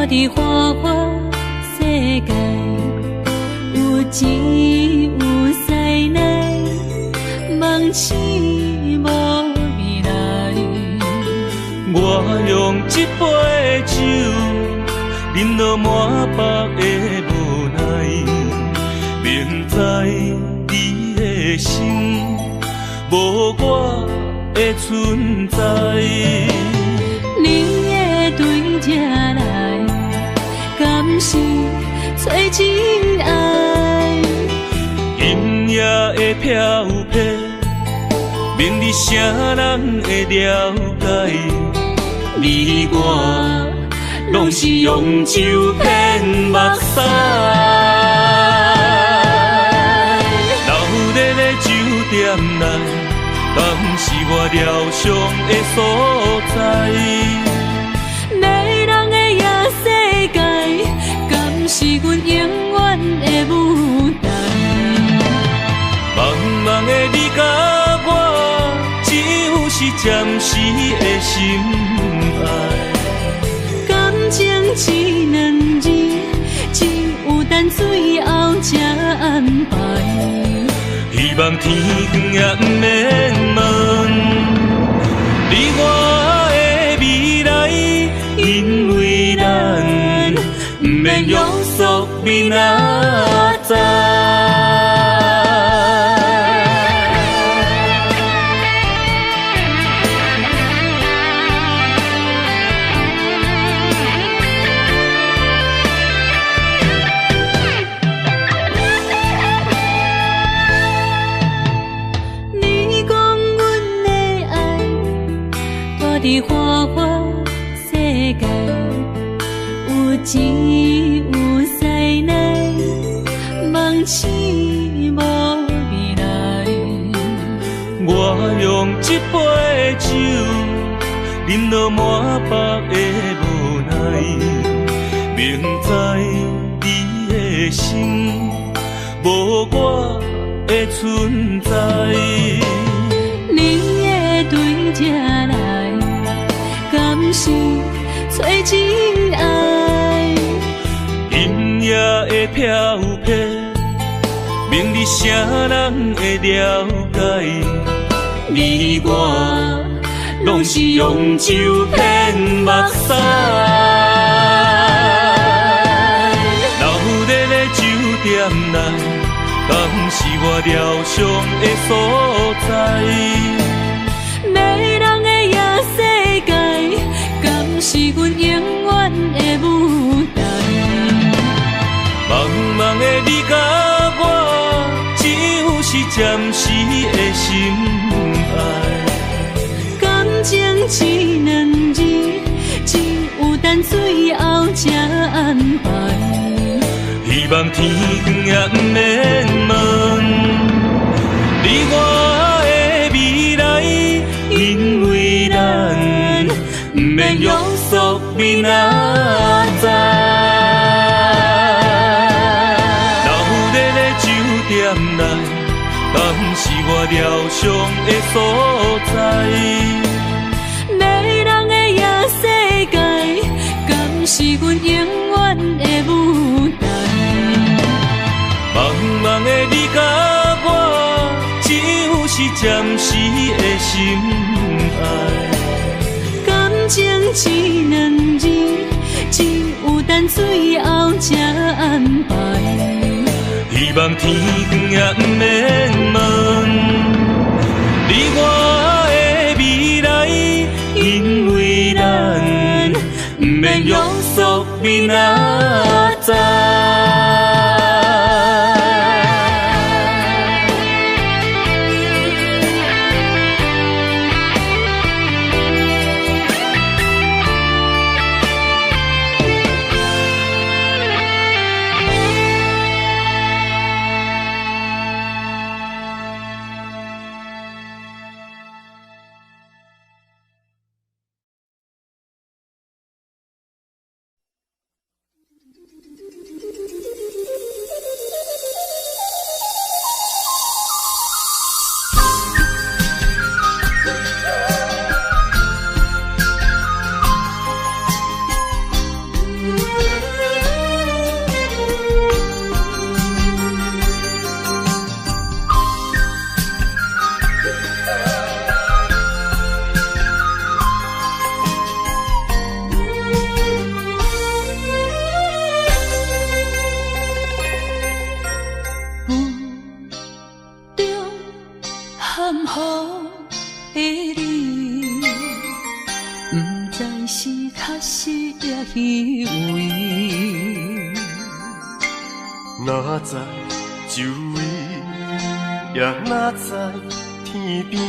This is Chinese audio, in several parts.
伫花花世界，有钱有西来，梦醒无未来。我用一杯酒，饮落满腹的无奈，明知你的心无我的存在。你的对这来，敢是找真爱？音乐的飘飘，明日啥人会了解？你我拢是用酒骗目屎，流热的酒店内，敢是我疗伤的所在？迷人的夜世界，敢是阮永远的舞台？茫茫的你甲我，只有是暂时的心爱。感情一两字，只有等最后才安排。希望天光也不免问你我的未来，因为咱不免约束明仔载。伫花花世界，有钱有西来，梦醒无未来。我用一杯酒，饮落满腹的无奈，明知你的心无我的存在。你的对这来，敢是找真爱？音乐的飘飘，明日啥人会了解？你我拢是用酒骗目屎，流热的酒店内，敢是我疗伤的所在？迷人的夜世界，敢是阮永远的舞台？茫茫的你甲我，只有是暂时的心爱。感情一两字，只有等最后才安排。希望天光也不免问你我的未来，因为咱不免约束明仔载。流热的酒店内，敢是我疗伤的所在？迷人的夜世界，敢是阮永远的舞台？茫茫的你甲我，只有是暂时的心爱。感情一两字，只有等最后才安排。希望天光也不免问你我的未来，因为咱不免约束明仔载。虚伪。哪知周围，也哪知天边，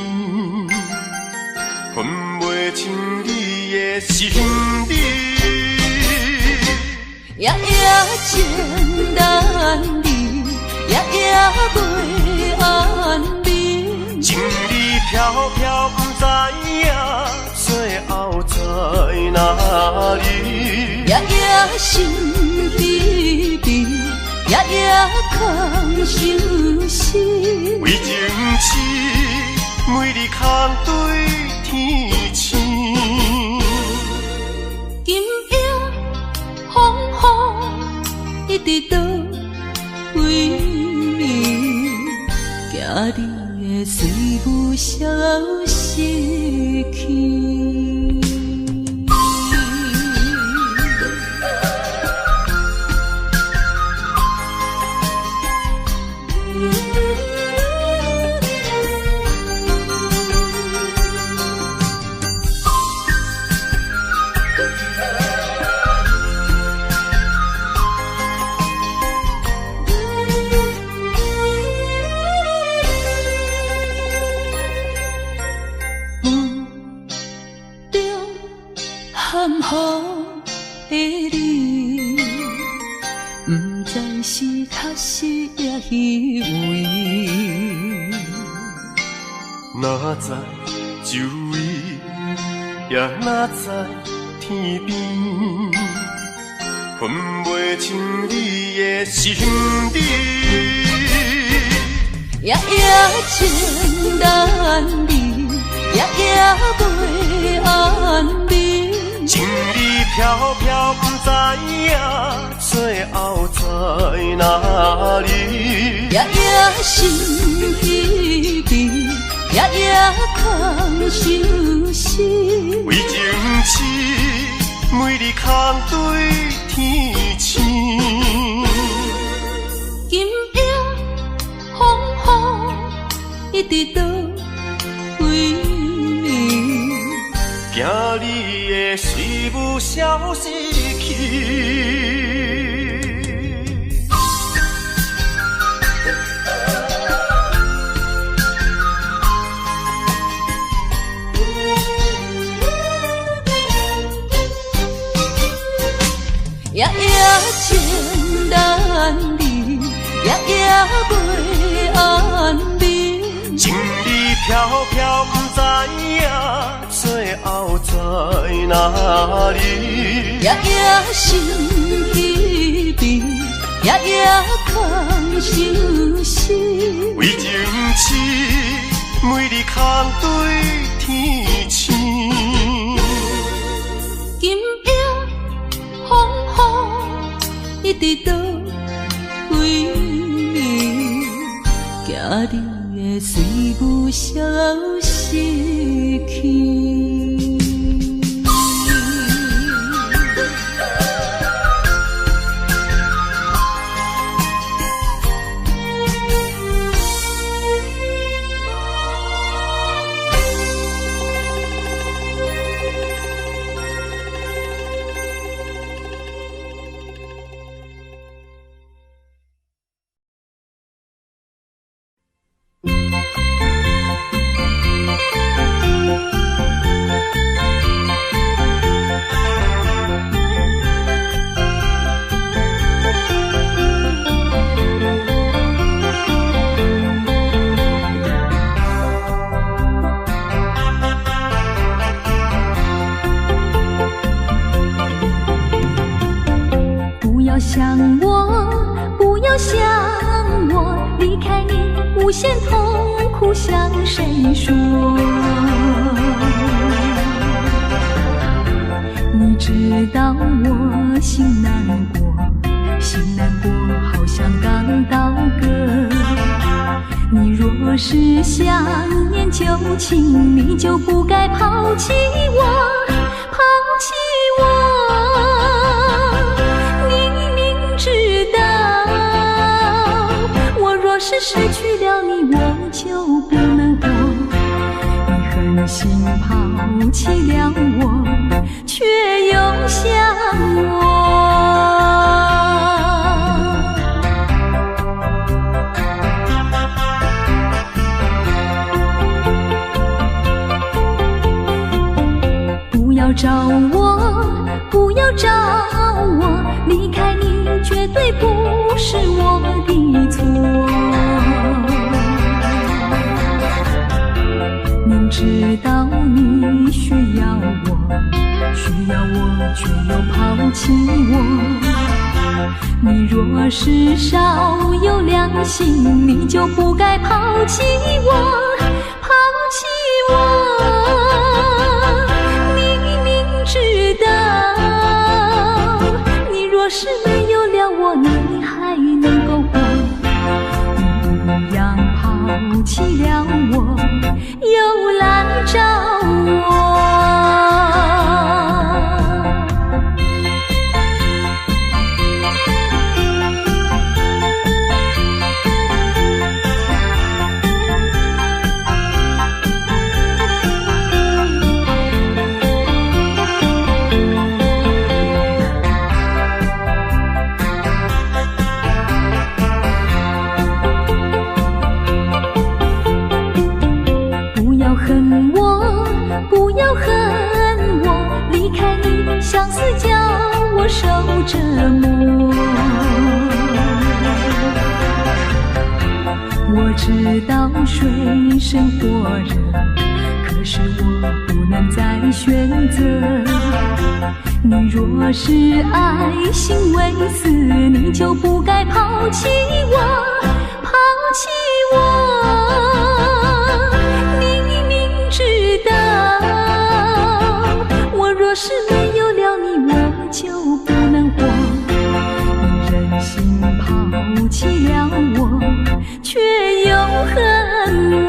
分袂清你的心理。夜夜情难离，夜夜袂安眠。情意飘飘，不知影最后在哪里。夜夜心悲悲，夜夜空相思。为情痴，每日空对天星。今夜风雨一直到为暝，惊你的随舞消失去。含糊的你，不知是确实也虚伪。哪知周围，也哪知天边，分袂清你的心理。夜夜情难离，夜夜袂安眠。情意飘飘，不知影最后在哪里。夜夜心悲悲，夜夜空相思。为情痴，每日空对天星。今夜风雨一直到为暝，惊你的随舞消失去。夜夜情难离，夜夜袂安眠。情意飘飘，不知影最后在哪里。夜夜心悲悲，夜夜空相思。为情痴，每日空对天星。今夜风雨一直到为暝，惊你的随舞消失去。无限痛苦向谁说？你知道我心难过，心难过好像刚到歌。你若是想念旧情，你就不该抛弃我，抛弃我。你明知道我若是失去了你，我就不能活。你狠心抛弃了我，却又想我。不要找我，不要找我，离开你绝对不是我的错。明知道你需要我，却又抛弃我。你若是少有良心，你就不该抛弃我，抛弃我。知道你若是没有了我，你还能够活。你一样抛弃了我，又来找我。恨我，不要恨我，离开你，相思叫我受折磨。我知道水深火热，可是我不能再选择。你若是爱心未死，你就不该抛弃我，抛弃我。知道我若是没有了你，我就不能活。你忍心抛弃了我，却又恨我。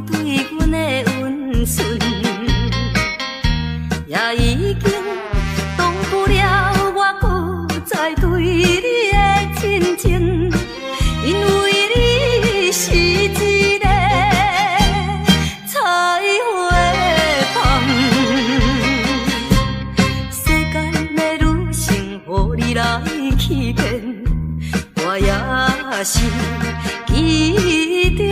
对阮的温顺，也已经挡不了我搁再对你的真情，因为你是一个彩花香。世间的女性，予你来欺骗，我也是其中。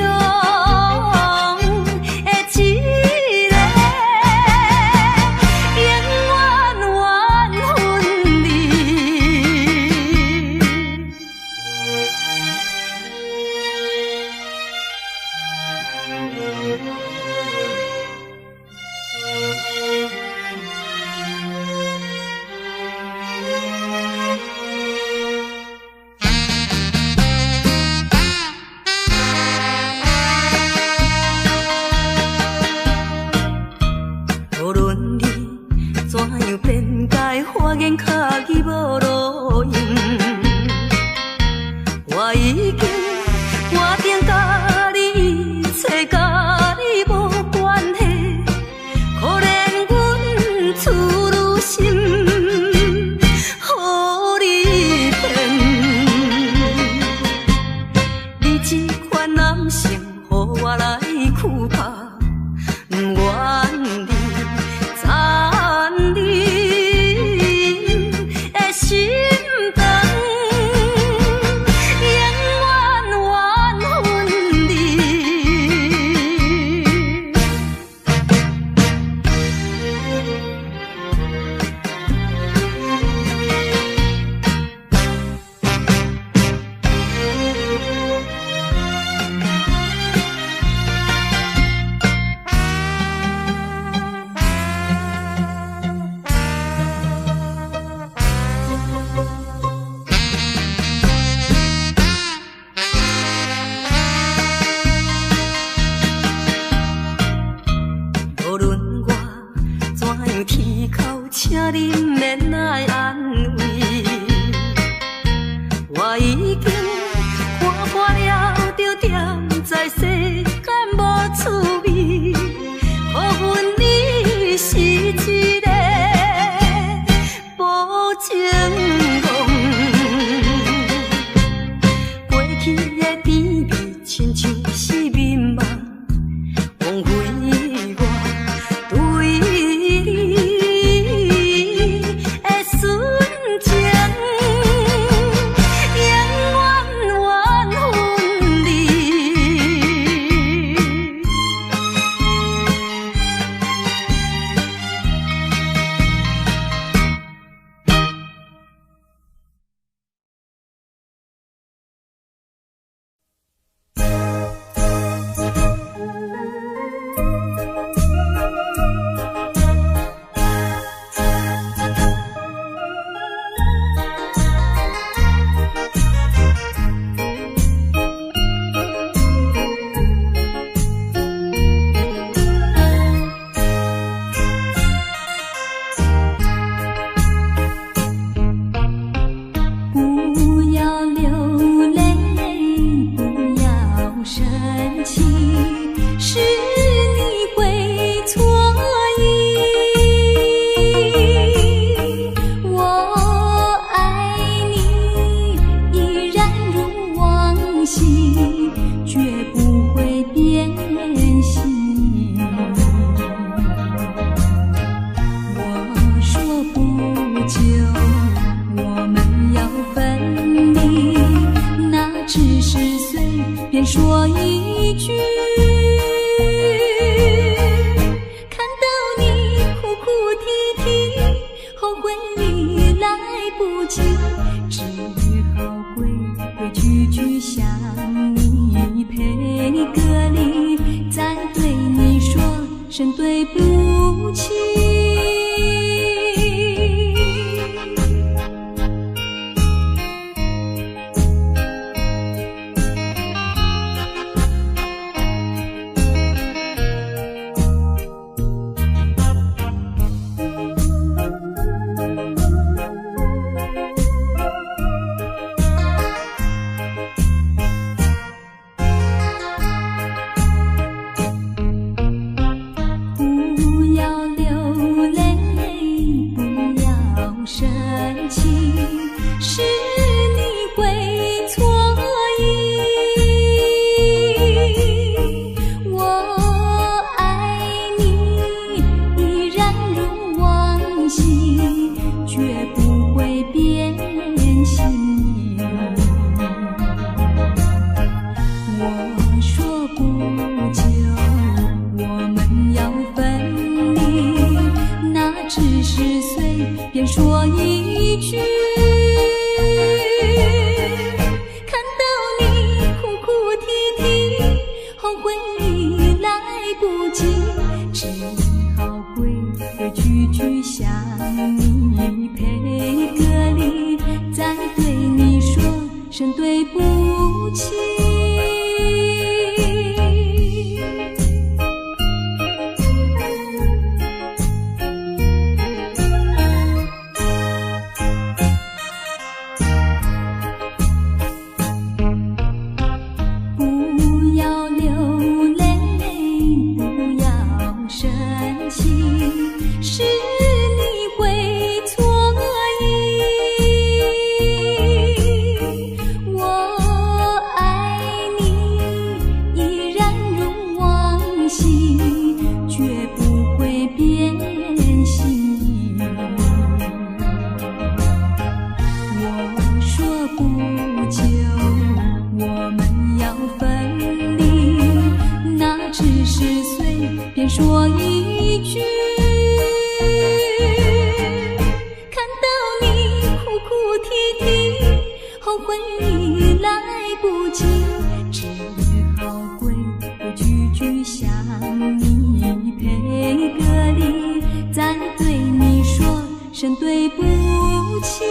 悔已来不及，只好规规矩矩向你赔个礼，再对你说声对不起。说一句，看到你哭哭啼啼，后悔已来不及，只好规规矩矩向你赔个礼，再对你说声对不起。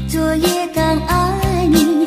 昨夜刚爱你，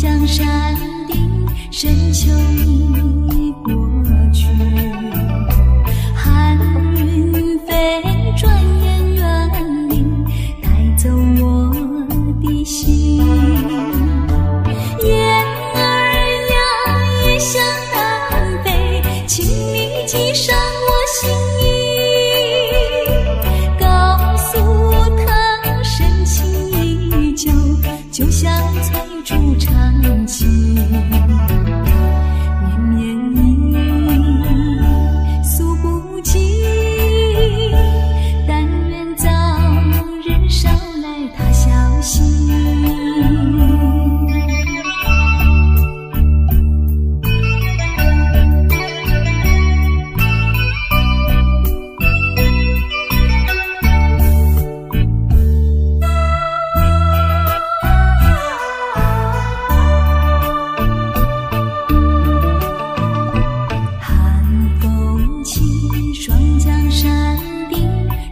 江山顶，深秋已过去。寒云飞，转眼远离，带走我的心。雁儿呀，也向南飞，请你记上我心意，告诉他深情依旧，就像翠竹长青。绵绵意，诉不尽，但愿早日捎来他消息。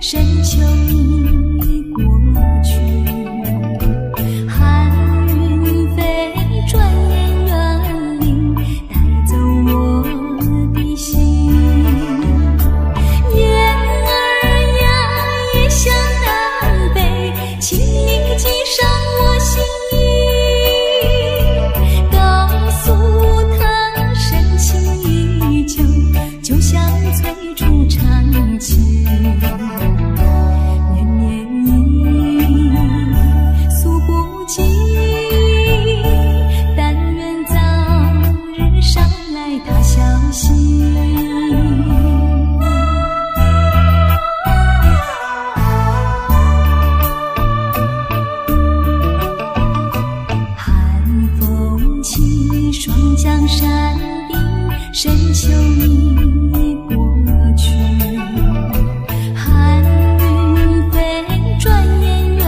深秋已过去，寒云飞，转眼远离，带走我的心。雁儿呀，也向南飞，请你记上我心意，告诉他深情依旧，就像翠竹长青。江山顶，深秋已过去，寒云飞，转眼远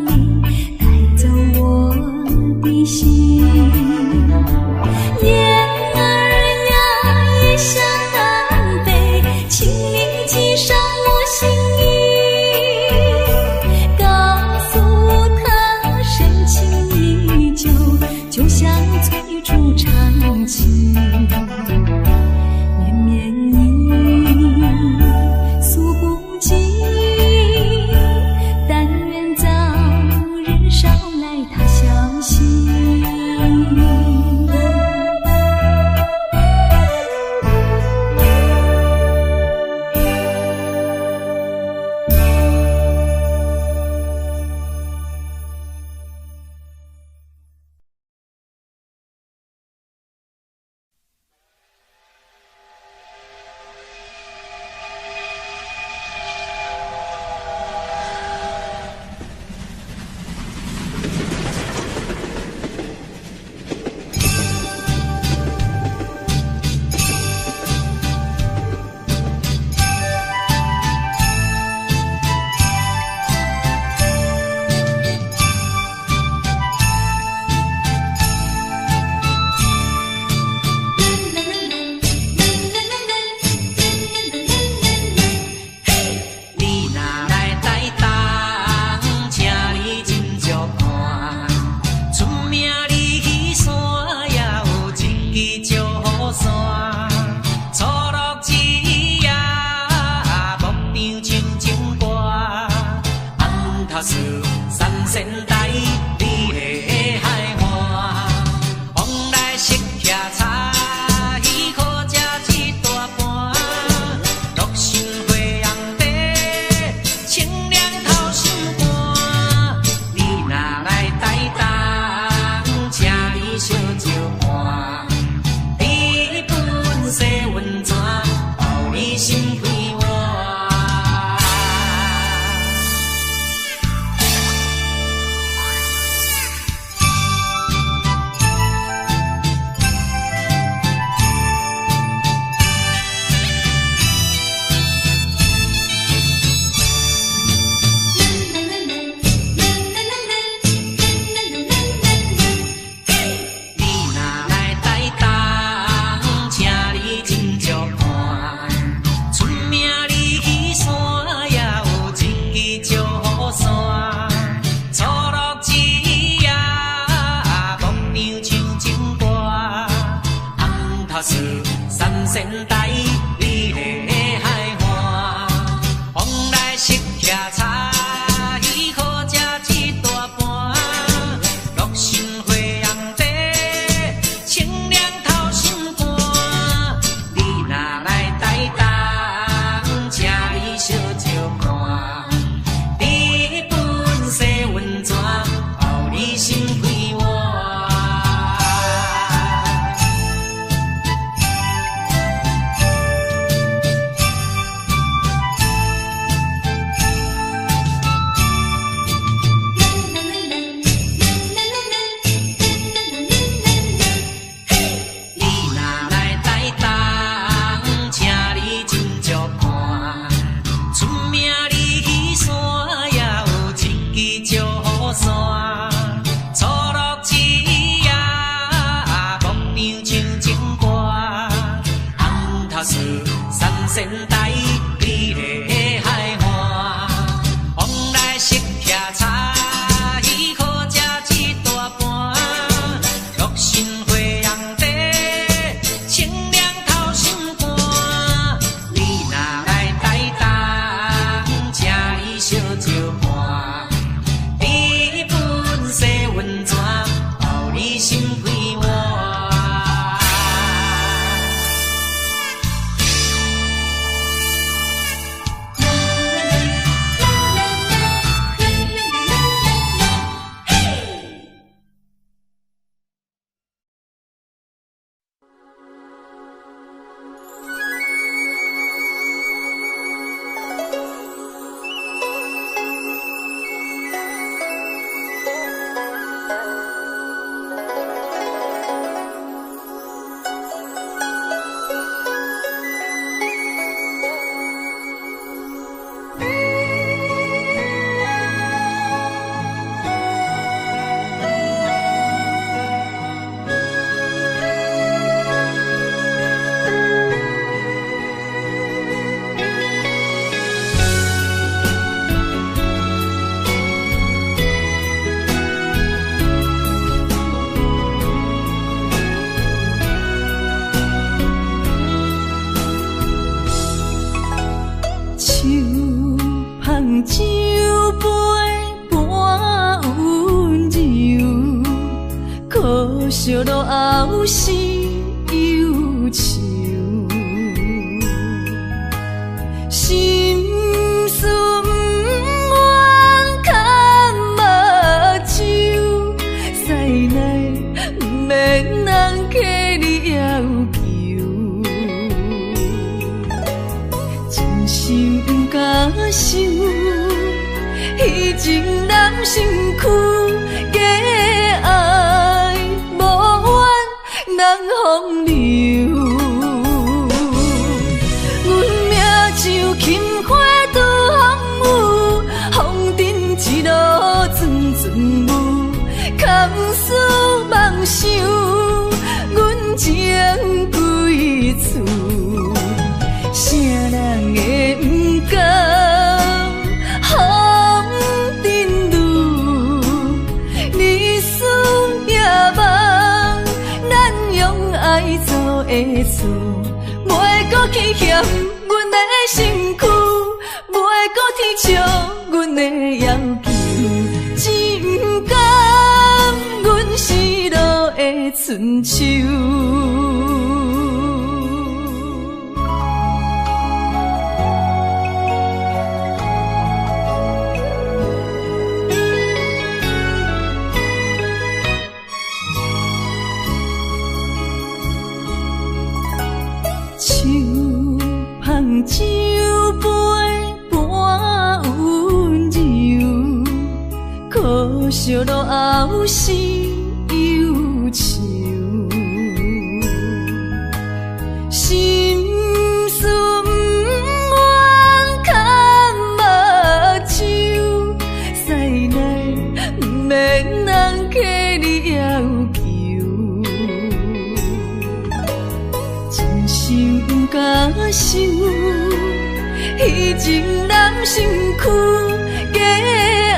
离，带走我的心。雁儿呀，也向南飞，请你记上我心意，告诉他深情依旧，就像翠竹长青。绵绵意，诉不尽，但愿早日捎来他消息。仙台美丽的海岸，往来色徛茶，伊好食一大盘。六神花阳茶，清凉透心肝。你若来台东，请你小酒看，日本洗温泉，后你心开换。三仙台美丽的海岸，往来色徛茶，伊好食一大盘。六神花阳茶，清凉透心肝。你若来台东，请伊小酒看，日本洗温泉，后你心开换。酒杯半温柔，可惜落后是忧愁。心事不愿牵目睭，使来不免人客你要求，真心不敢想。以前咱身躯假爱无怨人风流，阮命像轻花拄风雨，风尘一路阵阵雾，空思梦想，阮情归厝，啥人会不甘？爱做的错，袂搁去嫌阮的身躯，袂搁天笑阮的要求，真甘阮失落的春秋。酒杯半温柔，可惜落后是忧愁。心事不愿牵目睭，使来不免人客你要求，真心不敢想。以前咱身躯假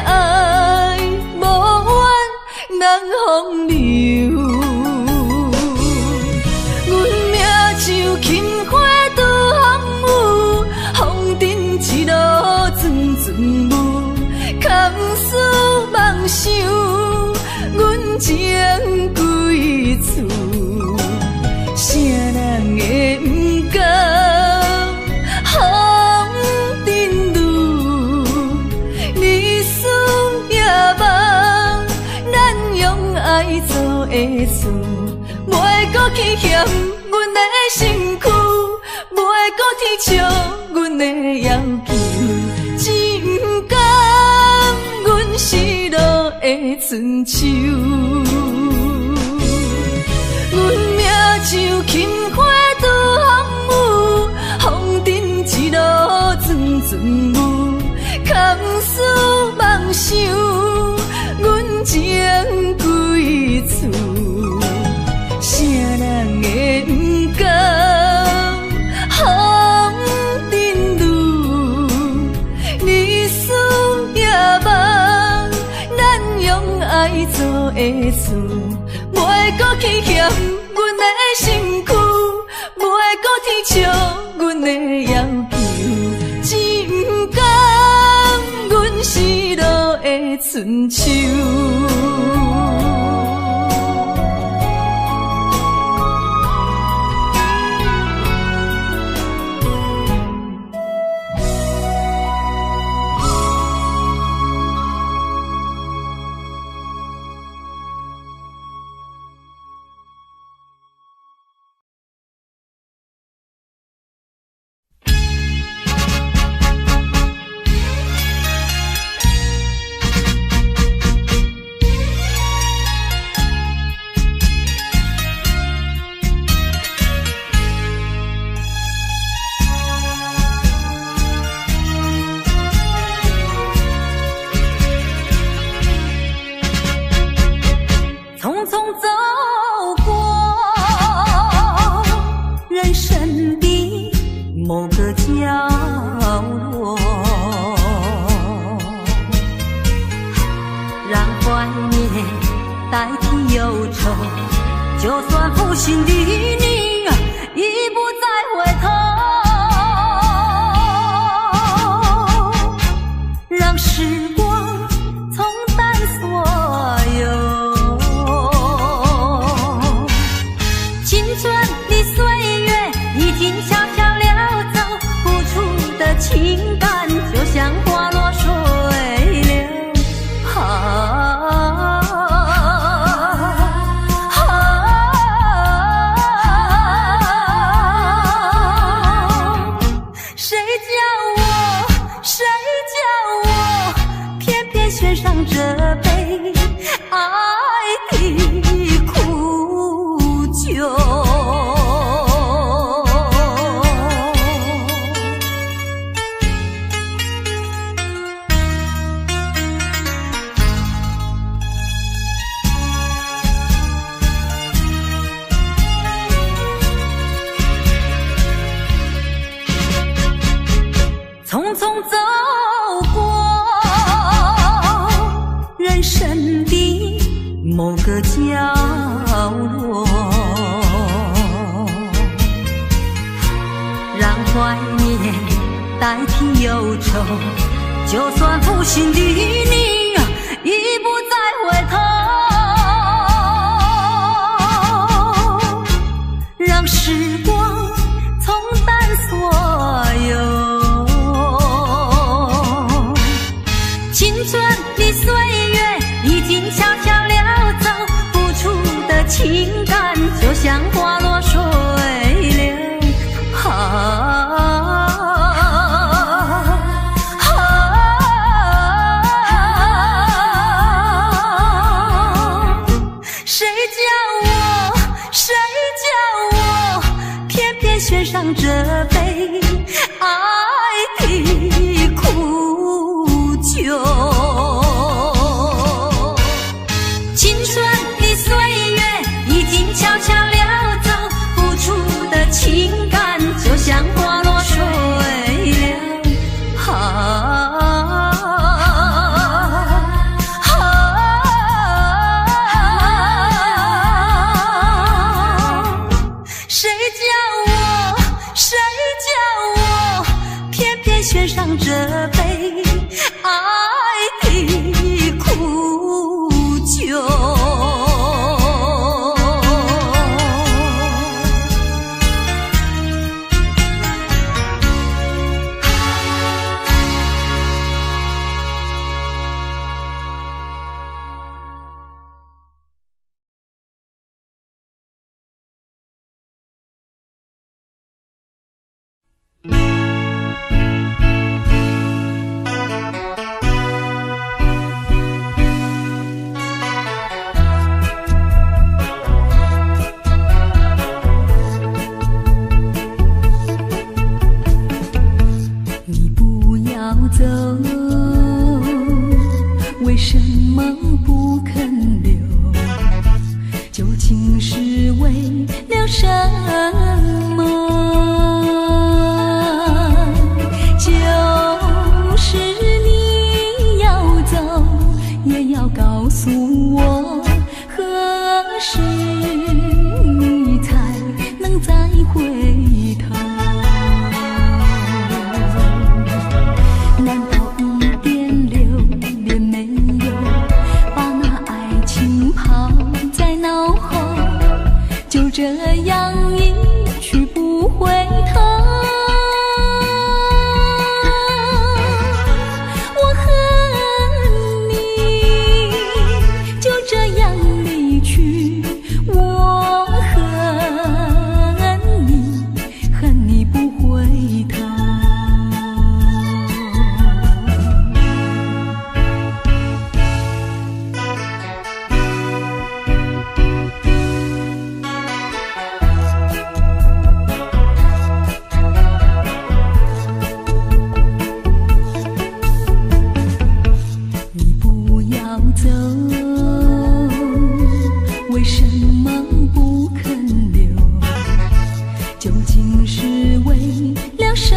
爱无怨人风流，阮命像轻的事，袂搁去嫌阮的身躯，袂搁去笑阮的要求，真甘阮失落的春秋。阮命像轻花拄风雨，风尘一路阵阵舞，空思梦想，阮情归厝。啥人会不甘风尘路？日思夜梦，咱用爱做的事，袂搁去嫌阮的身躯，袂搁去笑阮的要求，真甘阮失落的春秋。竟是为了什么？就是你要走，也要告诉我，何时你才能再回头？难道一点留恋没有，把那爱情抛在脑后，就这样一去不回头？我恨你就这样离去，我恨你，恨你不回头。你不要走，为什么不肯留？究竟是为了什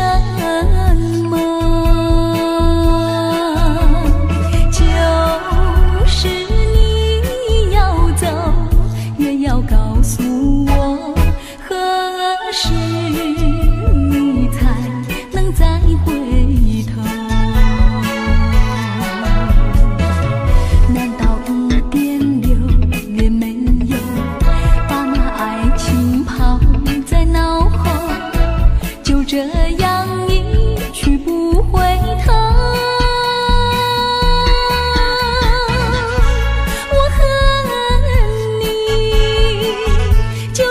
么？就是你要走，也要告诉我，何时你才能再回头？难道一点留恋没有，把那爱情抛在脑后，就这样一去不回头？我恨你就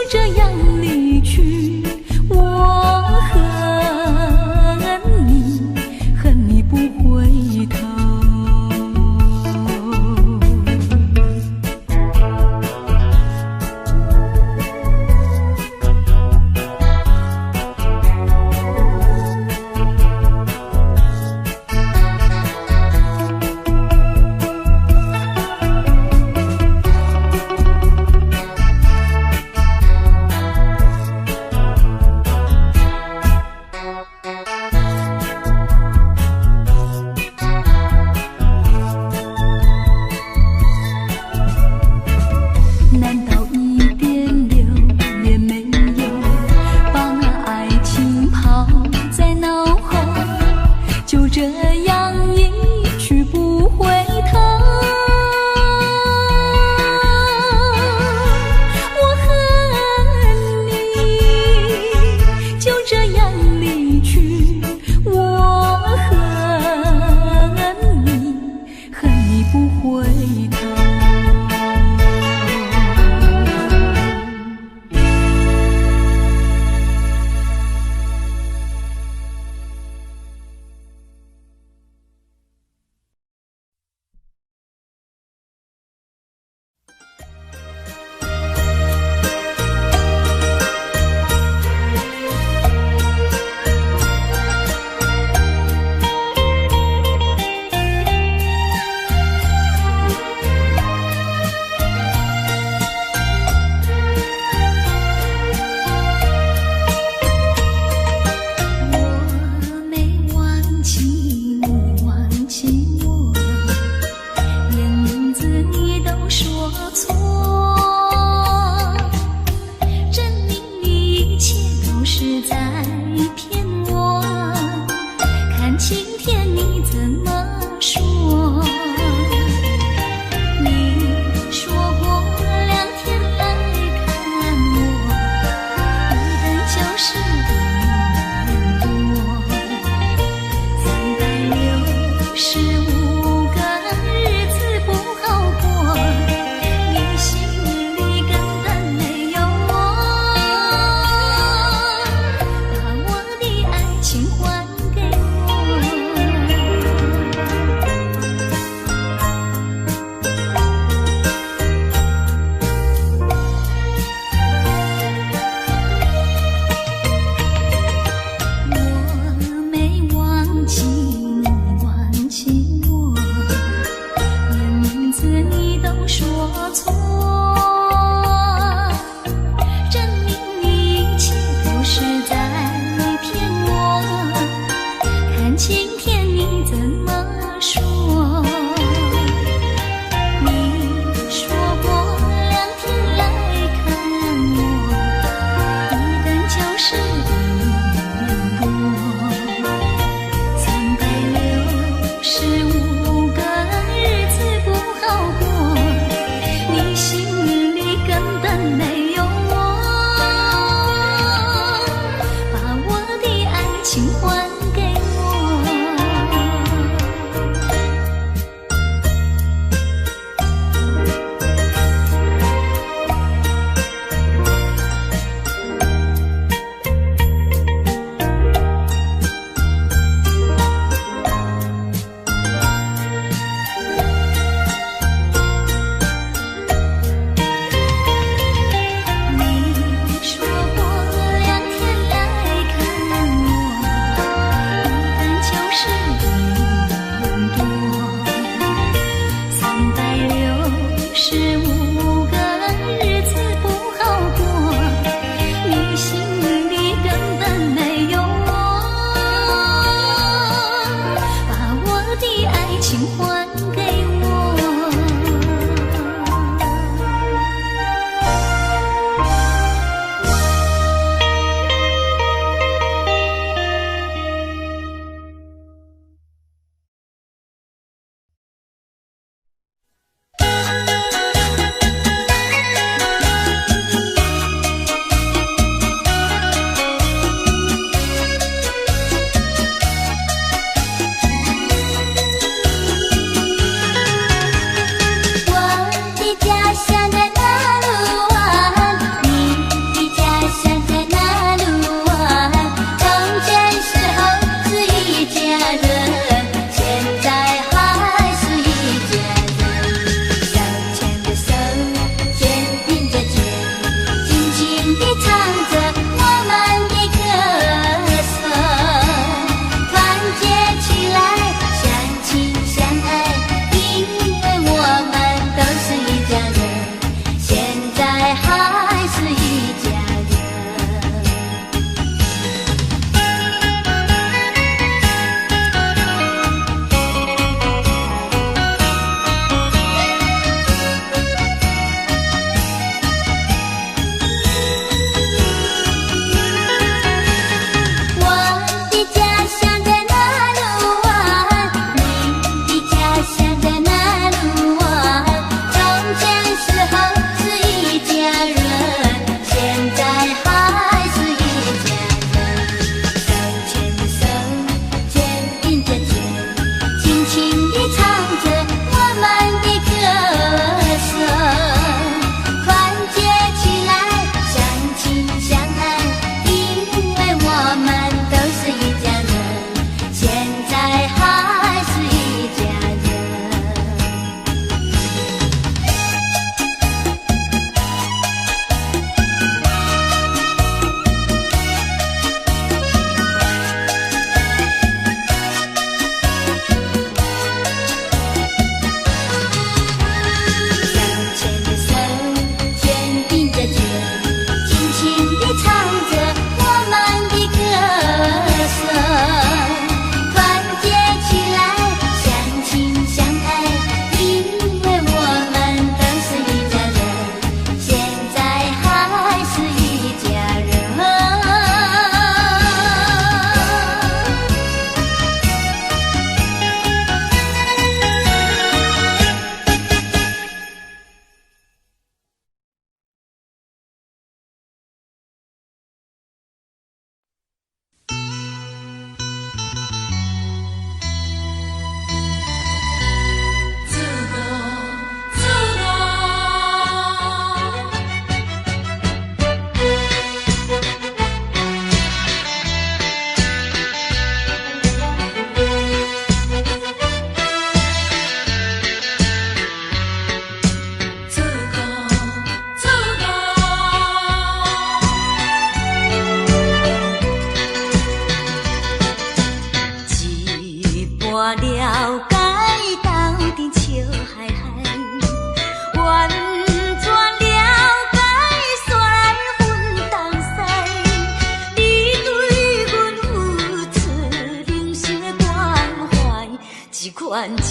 款真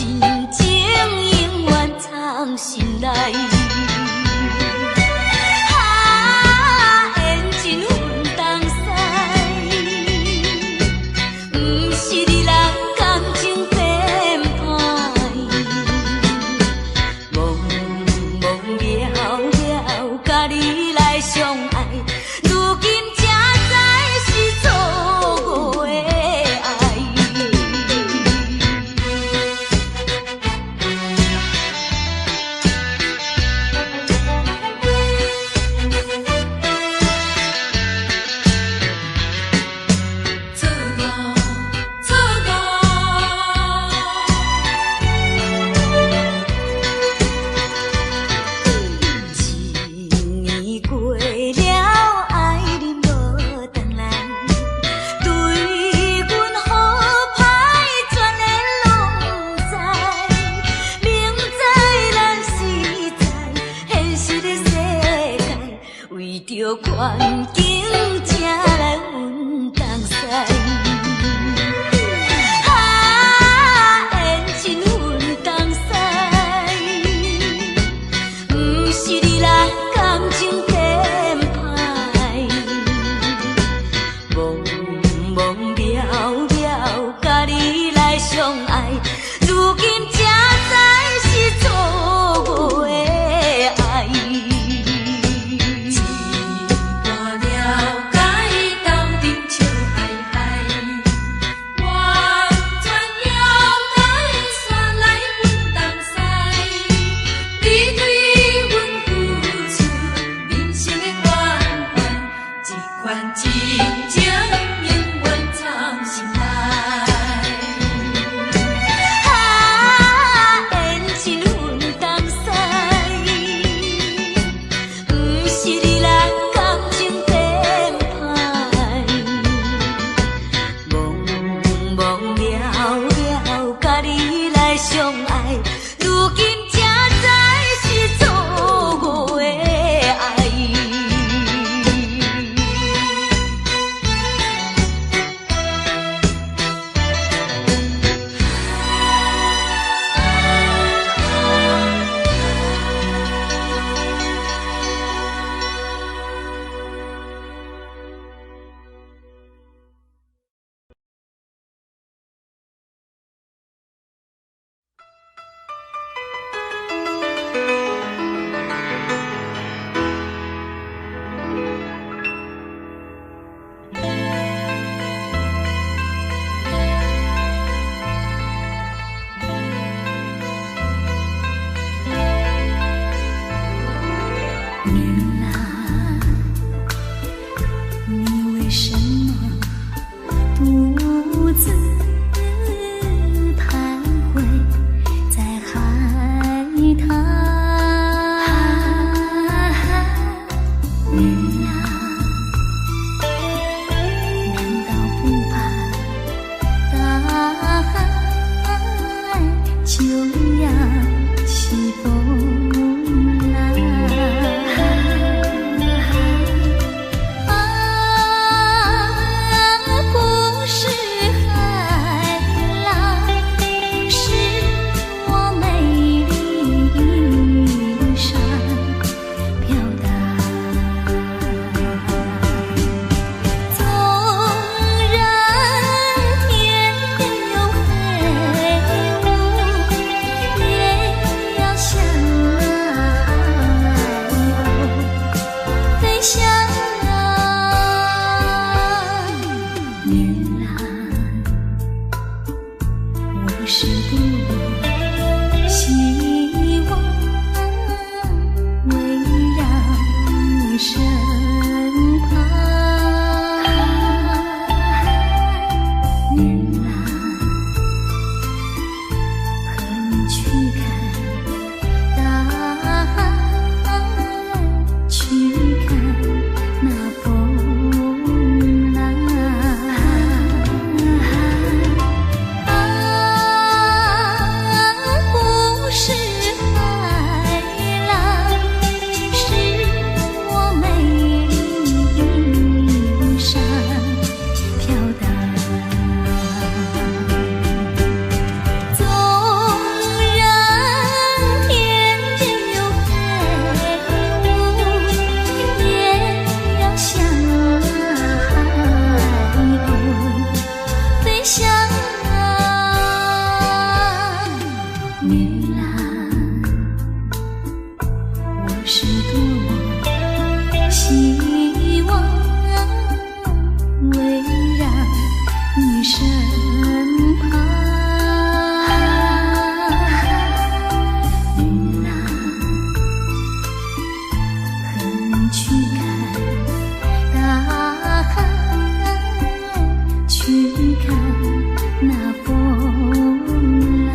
情永远藏心内。环境才来阮东西，缘亲阮东西，不是你人感情偏歹，茫茫渺渺，甲你来相爱，如今才知是错误的爱。美。希望围绕你身旁。日啊，和你去看大海，去看那风浪。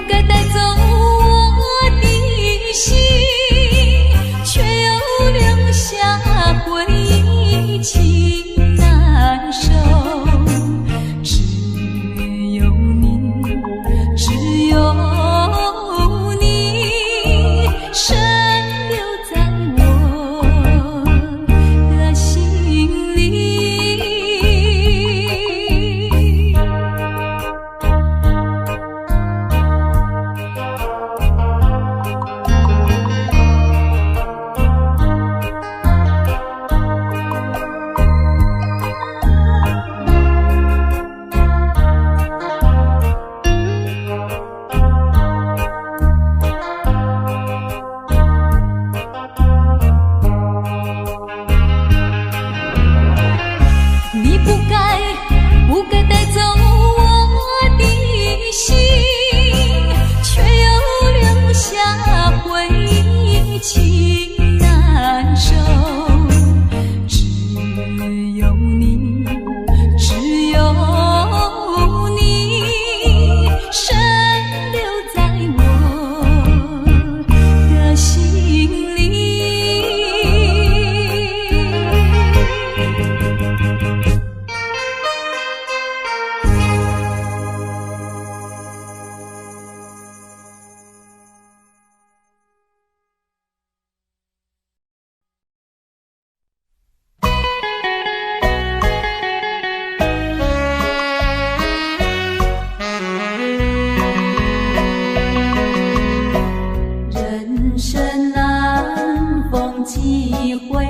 该带走我的心，却又留下回忆，情难收。只有你，只有你，深留在我的心里。你不该带走我的心，却又留下回忆，情难收。只有你，只有你，深留在我的心里。人生难逢几回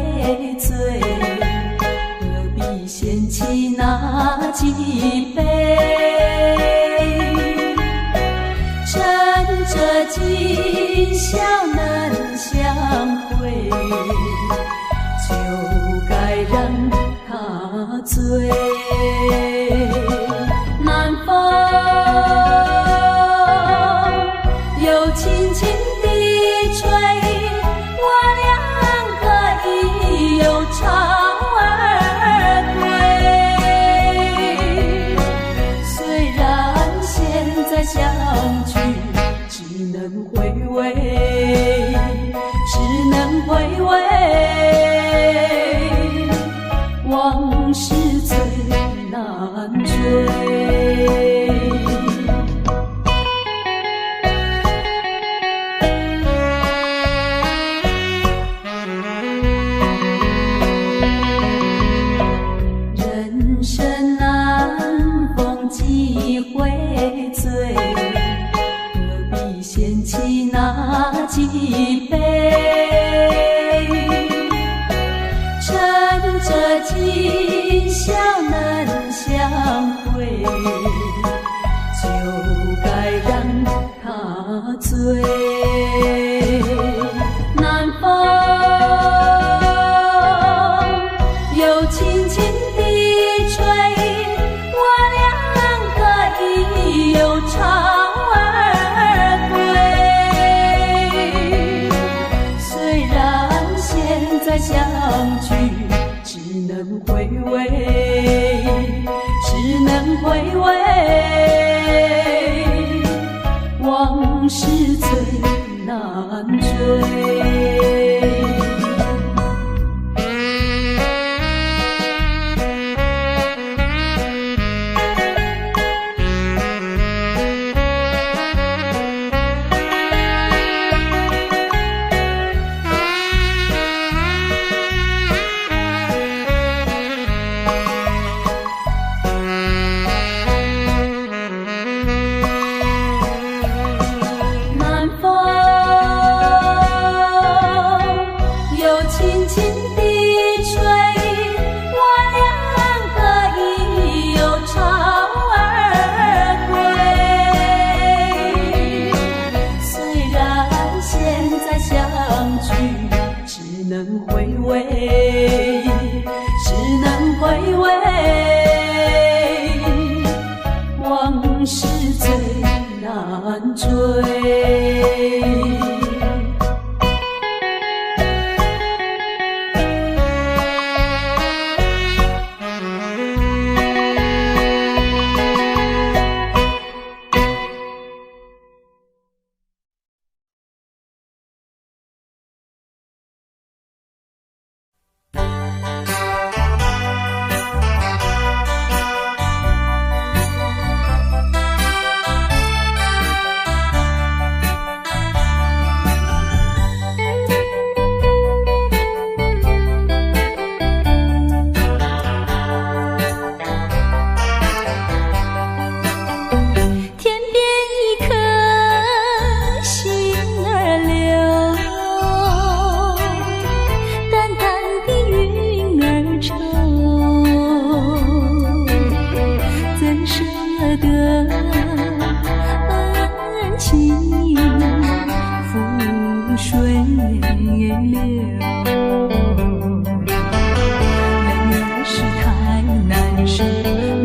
醉，何必嫌弃那几杯？趁着今宵能相会，就该让他醉。南风又轻轻地吹，我俩可以有巢而归。虽然现在相聚只能回味，只能回味，往事最难追。人生难逢几回醉，何必嫌弃那几杯？趁着今宵能相会，就该让他醉。南风又轻轻地吹，我俩可以有巢而归。虽然现在相聚只能回味，只能回味，往事最难追。南风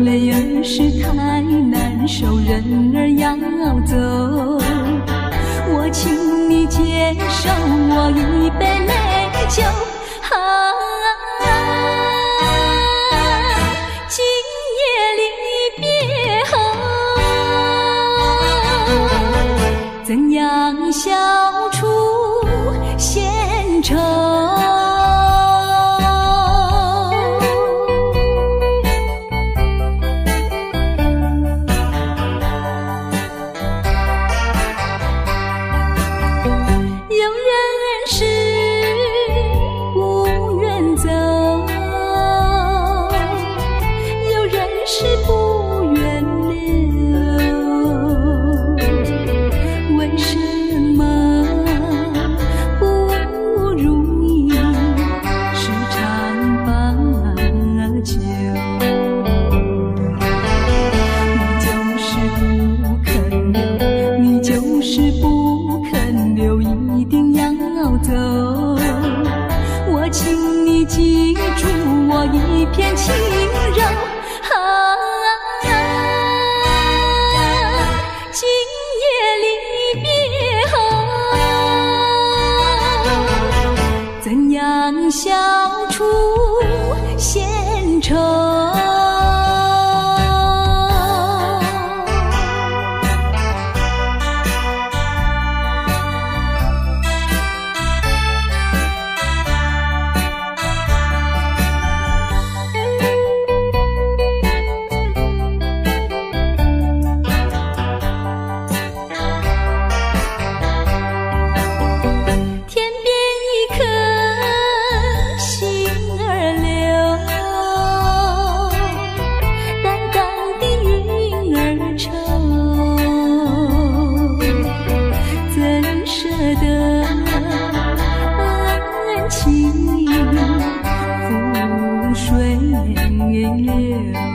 泪儿是太难受，人儿要走，我请你接受我一杯美酒。今夜离别后，怎样消除闲愁？一片轻柔，今夜离别后，怎样消除闲愁？浮水流。